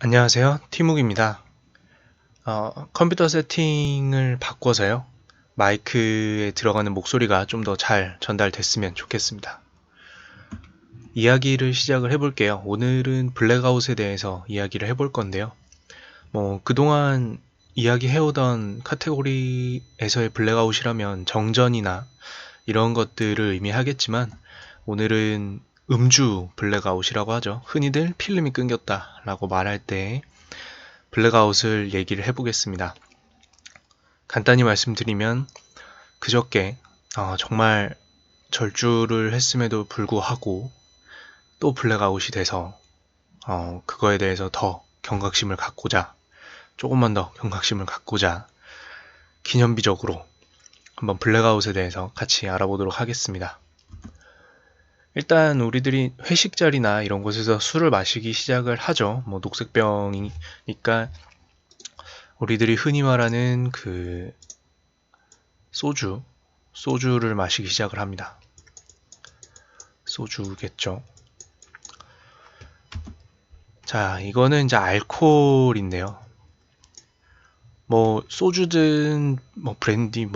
안녕하세요. 티묵입니다. 컴퓨터 세팅을 바꿔서요. 마이크에 들어가는 목소리가 좀 더 잘 전달됐으면 좋겠습니다. 이야기를 시작을 해볼게요. 오늘은 블랙아웃에 대해서 이야기를 해볼 건데요. 그동안 이야기해오던 카테고리에서의 블랙아웃이라면 정전이나 이런 것들을 의미하겠지만 오늘은 음주 블랙아웃이라고 하죠. 흔히들 필름이 끊겼다라고 말할 때 블랙아웃을 얘기를 해보겠습니다. 간단히 말씀드리면 그저께 정말 절주를 했음에도 불구하고 또 블랙아웃이 돼서 그거에 대해서 더 경각심을 갖고자 조금만 더 경각심을 갖고자 기념비적으로 한번 블랙아웃에 대해서 같이 알아보도록 하겠습니다. 일단 우리들이 회식 자리나 이런 곳에서 술을 마시기 시작을 하죠. 녹색병이니까 우리들이 흔히 말하는 그 소주를 마시기 시작을 합니다. 소주겠죠. 자, 이거는 이제 알코올인데요. 소주든 브랜디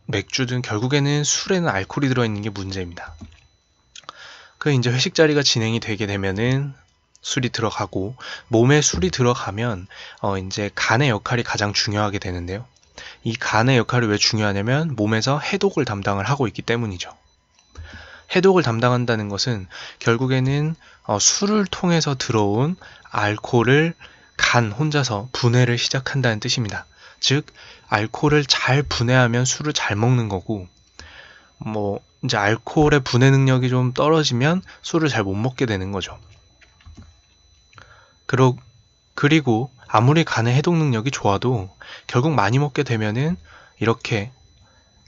맥주든 결국에는 술에는 알코올이 들어있는 게 문제입니다. 이제 회식 자리가 진행이 되게 되면은 술이 들어가고 몸에 술이 들어가면 이제 간의 역할이 가장 중요하게 되는데요. 이 간의 역할이 왜 중요하냐면 몸에서 해독을 담당을 하고 있기 때문이죠. 해독을 담당한다는 것은 결국에는 술을 통해서 들어온 알코올을 간 혼자서 분해를 시작한다는 뜻입니다. 즉 알코올을 잘 분해하면 술을 잘 먹는 거고 이제 알코올의 분해 능력이 좀 떨어지면 술을 잘 못 먹게 되는 거죠. 그리고 아무리 간의 해독 능력이 좋아도 결국 많이 먹게 되면은 이렇게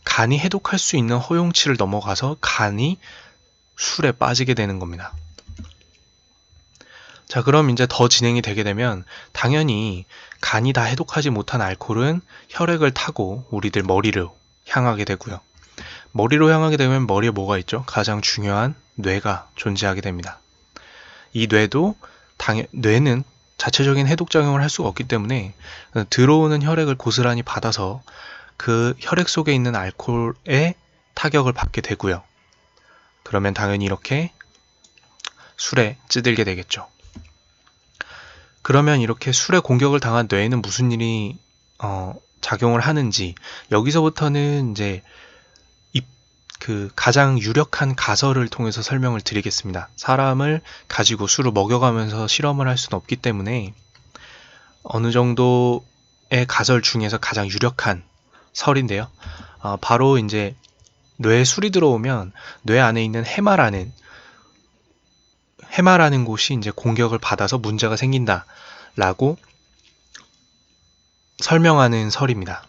간이 해독할 수 있는 허용치를 넘어가서 간이 술에 빠지게 되는 겁니다. 자, 그럼 이제 더 진행이 되게 되면 당연히 간이 다 해독하지 못한 알코올은 혈액을 타고 우리들 머리로 향하게 되고요. 머리로 향하게 되면 머리에 뭐가 있죠? 가장 중요한 뇌가 존재하게 됩니다. 이 뇌는 자체적인 해독작용을 할 수가 없기 때문에 들어오는 혈액을 고스란히 받아서 그 혈액 속에 있는 알코올에 타격을 받게 되고요. 그러면 당연히 이렇게 술에 찌들게 되겠죠. 그러면 이렇게 술에 공격을 당한 뇌에는 무슨 일이 작용을 하는지 여기서부터는 이제 그 가장 유력한 가설을 통해서 설명을 드리겠습니다. 사람을 가지고 술을 먹여가면서 실험을 할 수는 없기 때문에 어느 정도의 가설 중에서 가장 유력한 설인데요. 바로 이제 뇌에 술이 들어오면 뇌 안에 있는 해마라는 곳이 이제 공격을 받아서 문제가 생긴다라고 설명하는 설입니다.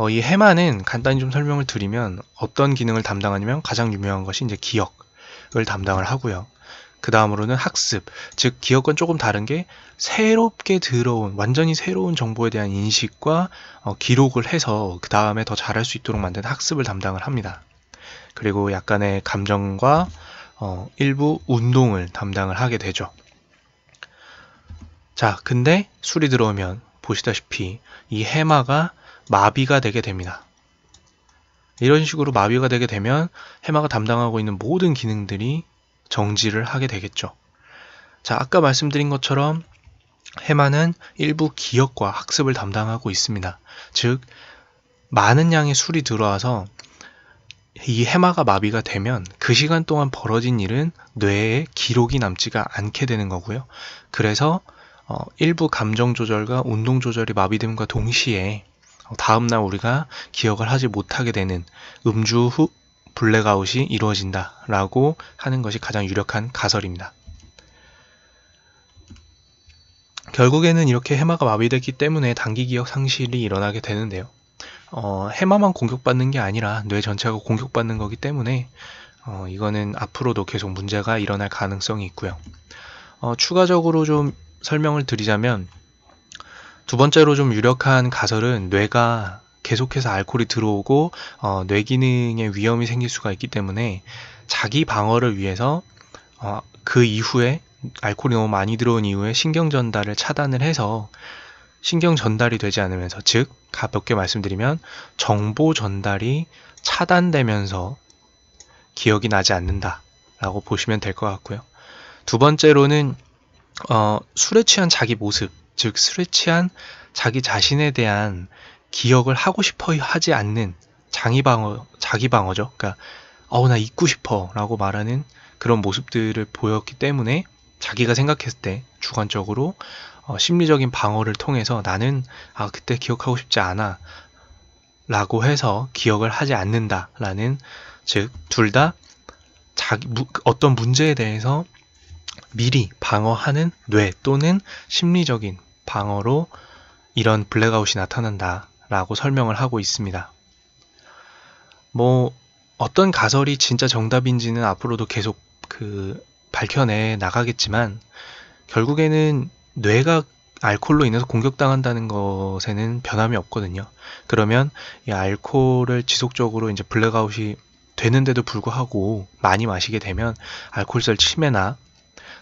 이 해마는 간단히 좀 설명을 드리면 어떤 기능을 담당하냐면 가장 유명한 것이 이제 기억을 담당을 하고요. 그 다음으로는 학습, 즉 기억과 조금 다른 게 새롭게 들어온 완전히 새로운 정보에 대한 인식과 기록을 해서 그 다음에 더 잘할 수 있도록 만든 학습을 담당을 합니다. 그리고 약간의 감정과 일부 운동을 담당을 하게 되죠. 자, 근데 술이 들어오면 보시다시피 이 해마가 마비가 되게 됩니다. 이런 식으로 마비가 되게 되면 해마가 담당하고 있는 모든 기능들이 정지를 하게 되겠죠. 자, 아까 말씀드린 것처럼 해마는 일부 기억과 학습을 담당하고 있습니다. 즉, 많은 양의 술이 들어와서 이 해마가 마비가 되면 그 시간 동안 벌어진 일은 뇌에 기록이 남지가 않게 되는 거고요. 그래서 일부 감정 조절과 운동 조절이 마비됨과 동시에 다음날 우리가 기억을 하지 못하게 되는 음주 후 블랙아웃이 이루어진다라고 하는 것이 가장 유력한 가설입니다. 결국에는 이렇게 해마가 마비됐기 때문에 단기 기억 상실이 일어나게 되는데요. 해마만 공격받는 게 아니라 뇌 전체가 공격받는 거기 때문에 이거는 앞으로도 계속 문제가 일어날 가능성이 있고요. 추가적으로 좀 설명을 드리자면 두 번째로 좀 유력한 가설은 뇌가 계속해서 알코올이 들어오고 뇌 기능에 위험이 생길 수가 있기 때문에 자기 방어를 위해서 그 이후에 알코올이 너무 많이 들어온 이후에 신경 전달을 차단을 해서 신경 전달이 되지 않으면서, 즉 가볍게 말씀드리면 정보 전달이 차단되면서 기억이 나지 않는다 라고 보시면 될 것 같고요. 두 번째로는 술에 취한 자기 모습, 즉 술에 취한 자기 자신에 대한 기억을 하고 싶어 하지 않는 자기 방어죠. 그러니까 나 잊고 싶어 라고 말하는 그런 모습들을 보였기 때문에 자기가 생각했을 때 주관적으로 심리적인 방어를 통해서 나는 그때 기억하고 싶지 않아 라고 해서 기억을 하지 않는다 라는, 즉 둘 다 어떤 문제에 대해서 미리 방어하는 뇌 또는 심리적인 방어로 이런 블랙아웃이 나타난다 라고 설명을 하고 있습니다. 어떤 가설이 진짜 정답인지는 앞으로도 계속 밝혀내 나가겠지만, 결국에는 뇌가 알코올로 인해서 공격당한다는 것에는 변함이 없거든요. 그러면 이 알코올을 지속적으로 이제 블랙아웃이 되는데도 불구하고 많이 마시게 되면 알코올성 치매나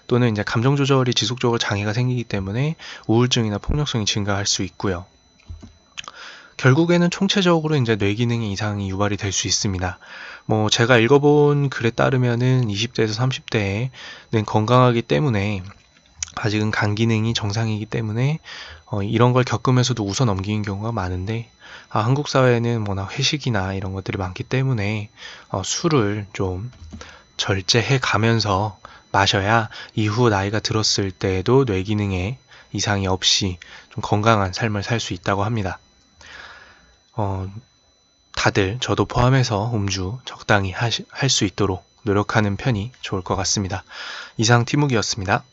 또는 이제 감정 조절이 지속적으로 장애가 생기기 때문에 우울증이나 폭력성이 증가할 수 있고요. 결국에는 총체적으로 이제 뇌 기능의 이상이 유발이 될 수 있습니다. 제가 읽어본 글에 따르면은 20대에서 30대에는 건강하기 때문에, 아직은 간 기능이 정상이기 때문에 이런 걸 겪으면서도 웃어 넘기는 경우가 많은데, 한국 사회에는 워낙 회식이나 이런 것들이 많기 때문에 술을 좀 절제해 가면서 마셔야 이후 나이가 들었을 때에도 뇌 기능에 이상이 없이 좀 건강한 삶을 살 수 있다고 합니다. 다들 저도 포함해서 음주 적당히 할 수 있도록 노력하는 편이 좋을 것 같습니다. 이상 티묵이었습니다.